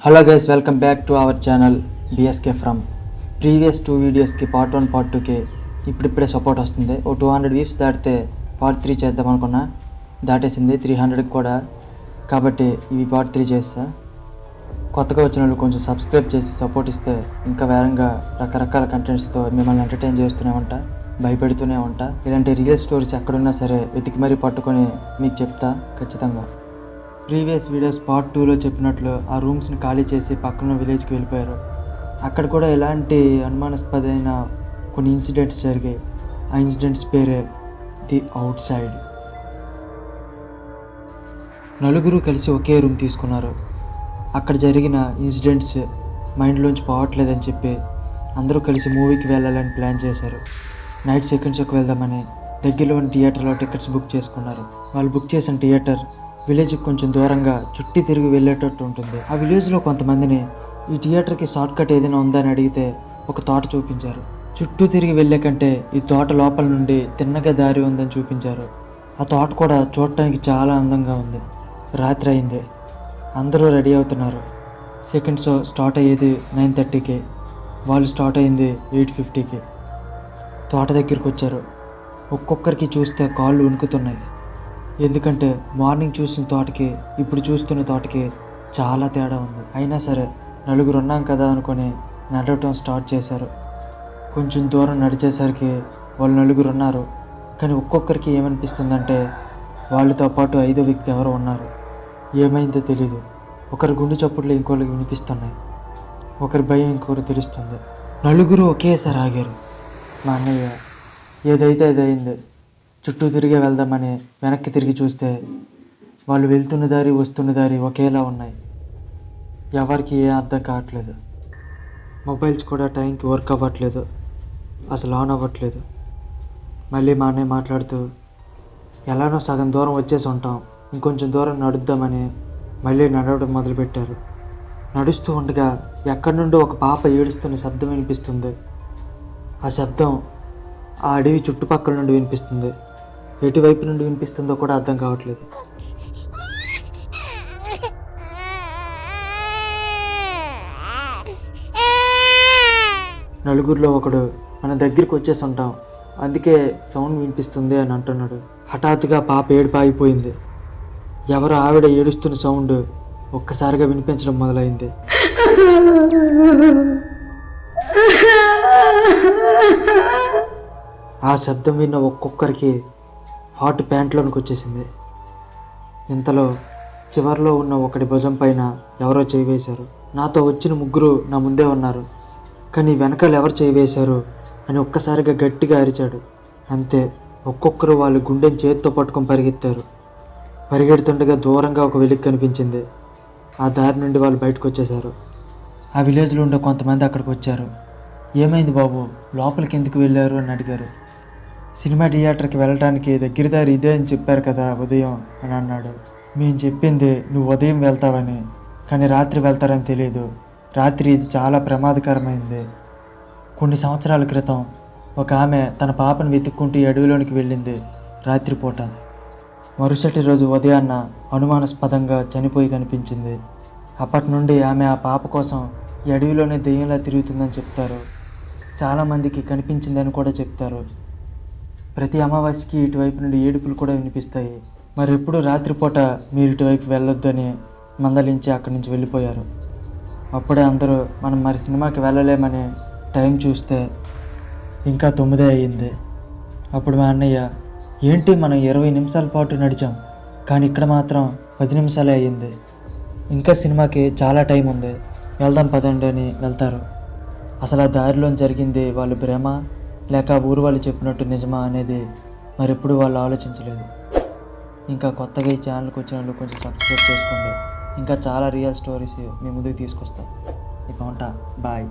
Hello guys, welcome back to our channel BSK from. Previous 2 వీడియోస్కి part 1 part 2కి ఇప్పుడిప్పుడే support వస్తుంది. ఓ 200 views దాటితే పార్ట్ 3 చేద్దాం అనుకున్నా, దాటేసింది 300కి కూడా. కాబట్టి ఇవి పార్ట్ 3 చేస్తా. కొత్తగా వచ్చిన వాళ్ళు కొంచెం సబ్స్క్రైబ్ చేసి సపోర్ట్ ఇస్తే ఇంకా వేరంగా రకరకాల కంటెంట్స్తో మిమ్మల్ని ఎంటర్టైన్ చేస్తూనే ఉంటా, భయపెడుతూనే ఉంటా. ఇలాంటి రియల్ స్టోరీస్ ఎక్కడున్నా సరే వెతికి మరీ పట్టుకొని మీకు చెప్తా ఖచ్చితంగా. ప్రీవియస్ వీడియోస్ పార్ట్ 2లో చెప్పినట్లు ఆ రూమ్స్ని ఖాళీ చేసి పక్కన విలేజ్కి వెళ్ళిపోయారు. అక్కడ కూడా ఎలాంటి అనుమానాస్పదమైన కొన్ని ఇన్సిడెంట్స్ జరిగాయి. ఆ ఇన్సిడెంట్స్ పేరే ది అవుట్ సైడ్. నలుగురు కలిసి ఒకే రూమ్ తీసుకున్నారు. అక్కడ జరిగిన ఇన్సిడెంట్స్ మైండ్లోంచి పోవట్లేదని చెప్పి అందరూ కలిసి మూవీకి వెళ్ళాలని ప్లాన్ చేశారు. నైట్ సెకండ్ షోకి వెళ్దామని దగ్గరలోని థియేటర్లో టికెట్స్ బుక్ చేసుకున్నారు. వాళ్ళు బుక్ చేసిన థియేటర్ విలేజ్కి కొంచెం దూరంగా చుట్టి తిరిగి వెళ్ళేటట్టు ఉంటుంది. ఆ విలేజ్లో కొంతమందిని ఈ థియేటర్కి షార్ట్ కట్ ఏదైనా ఉందని అడిగితే ఒక తోట చూపించారు. చుట్టూ తిరిగి వెళ్ళే కంటే ఈ తోట లోపల నుండి తిన్నగా దారి ఉందని చూపించారు. ఆ తోట కూడా చూడటానికి చాలా అందంగా ఉంది. రాత్రి అయింది, అందరూ రెడీ అవుతున్నారు. సెకండ్ షో స్టార్ట్ అయ్యేది 9:30కి, వాళ్ళు స్టార్ట్ అయింది 8:50కి. తోట దగ్గరికి వచ్చారు. ఒక్కొక్కరికి చూస్తే కాళ్ళు వణుకుతున్నాయి. ఎందుకంటే మార్నింగ్ చూసిన తోటకి ఇప్పుడు చూస్తున్న తోటకి చాలా తేడా ఉంది. అయినా సరే నలుగురు ఉన్నాం కదా అనుకొని నడవటం స్టార్ట్ చేశారు. కొంచెం దూరం నడిచేసరికి వాళ్ళు నలుగురు ఉన్నారు. కానీ ఒక్కొక్కరికి ఏమనిపిస్తుందంటే వాళ్ళతో పాటు 5వ వ్యక్తి ఎవరో ఉన్నారు. ఏమైందో తెలీదు. ఒకరి గుండె చప్పుట్లు ఇంకోరికి వినిపిస్తున్నాయి, ఒకరి భయం ఇంకొకరు తెలుస్తుంది. నలుగురు ఒకేసారి ఆగారు. మా అన్నయ్య ఏదైతే అది అయింది, చుట్టూ తిరిగే వెళ్దామని వెనక్కి తిరిగి చూస్తే వాళ్ళు వెళ్తున్న దారి వస్తున్న దారి ఒకేలా ఉన్నాయి. ఎవరికి ఏ అర్థం కావట్లేదు. మొబైల్స్ కూడా టైంకి వర్క్ అవ్వట్లేదు, అసలు ఆన్ అవ్వట్లేదు. మళ్ళీ మా అన్నయ్య మాట్లాడుతూ ఎలానో సగం దూరం వచ్చేసి ఉంటాం, ఇంకొంచెం దూరం నడుద్దామని మళ్ళీ నడవడం మొదలుపెట్టారు. నడుస్తూ ఉండగా ఎక్కడి నుండి ఒక పాప ఏడుస్తున్న శబ్దం వినిపిస్తుంది. ఆ శబ్దం ఆ అడవి చుట్టుపక్కల నుండి వినిపిస్తుంది. ఎటువైపు నుండి వినిపిస్తుందో కూడా అర్థం కావట్లేదు. నలుగురిలో ఒకడు మన దగ్గరికి వచ్చేసి ఉంటాం, అందుకే సౌండ్ వినిపిస్తుంది అని అంటున్నాడు. హఠాత్తుగా పాప ఏడుపు ఆగిపోయింది. ఎవరో ఆవిడ ఏడుస్తున్న సౌండ్ ఒక్కసారిగా వినిపించడం మొదలైంది. ఆ శబ్దం విన్న ఒక్కొక్కరికి హాట్ ప్యాంట్లోనికి వచ్చేసింది. ఇంతలో చివరిలో ఉన్న ఒకటి భుజం పైన ఎవరో చేయి వేశారు. నాతో వచ్చిన ముగ్గురు నా ముందే ఉన్నారు, కానీ వెనకాల ఎవరు చేయి వేశారు అని ఒక్కసారిగా గట్టిగా అరిచాడు. అంతే, ఒక్కొక్కరు వాళ్ళు గుండెని చేతితో పట్టుకొని పరిగెత్తారు. పరిగెడుతుండగా దూరంగా ఒక వెలుగు కనిపించింది. ఆ దారి నుండి వాళ్ళు బయటకు వచ్చేశారు. ఆ విలేజ్లో ఉండే కొంతమంది అక్కడికి వచ్చారు. ఏమైంది బాబు, లోపలికి ఎందుకు వెళ్ళారు అని అడిగారు. సినిమా థియేటర్కి వెళ్ళడానికి దగ్గర దారి ఇదే అని చెప్పారు కదా ఉదయం అని అన్నాడు. మేము చెప్పింది నువ్వు ఉదయం వెళ్తావని, కానీ రాత్రి వెళ్తారని తెలియదు. రాత్రి ఇది చాలా ప్రమాదకరమైంది. కొన్ని సంవత్సరాల క్రితం ఒక ఆమె తన పాపను వెతుక్కుంటూ ఈ అడవిలోనికి వెళ్ళింది రాత్రిపూట. మరుసటి రోజు ఉదయాన్న అనుమానాస్పదంగా చనిపోయి కనిపించింది. అప్పటి నుండి ఆమె ఆ పాప కోసం ఈ అడవిలోనే దెయ్యంలా తిరుగుతుందని చెప్తారు. చాలామందికి కనిపించిందని కూడా చెప్తారు. ప్రతి అమావాస్యకి ఇటువైపు నుండి ఏడుపులు కూడా వినిపిస్తాయి. మరెప్పుడు రాత్రిపూట మీరు ఇటువైపు వెళ్ళొద్దని మందలించి అక్కడి నుంచి వెళ్ళిపోయారు. అప్పుడే అందరూ మనం మరి సినిమాకి వెళ్ళలేమని టైం చూస్తే ఇంకా 9 అయ్యింది. అప్పుడు మా అన్నయ్య, ఏంటి మనం 20 నిమిషాల పాటు నడిచాం, కానీ ఇక్కడ మాత్రం 10 నిమిషాలే అయ్యింది, ఇంకా సినిమాకి చాలా టైం ఉంది, వెళ్దాం పదండి అని వెళ్తారు. అసలు ఆ దారిలో జరిగింది వాళ్ళు భ్రమ లేక ఊరు వాళ్ళు చెప్పినట్టు నిజమా అనేది మరెప్పుడు వాళ్ళు ఆలోచించలేదు. ఇంకా కొత్తగా ఈ ఛానల్కి వచ్చిన వాళ్ళు కొంచెం సబ్స్క్రైబ్ చేసుకోండి. ఇంకా చాలా రియల్ స్టోరీస్ మీ ముందుకు తీసుకొస్తాం. ఇక ఉంటా, బాయ్.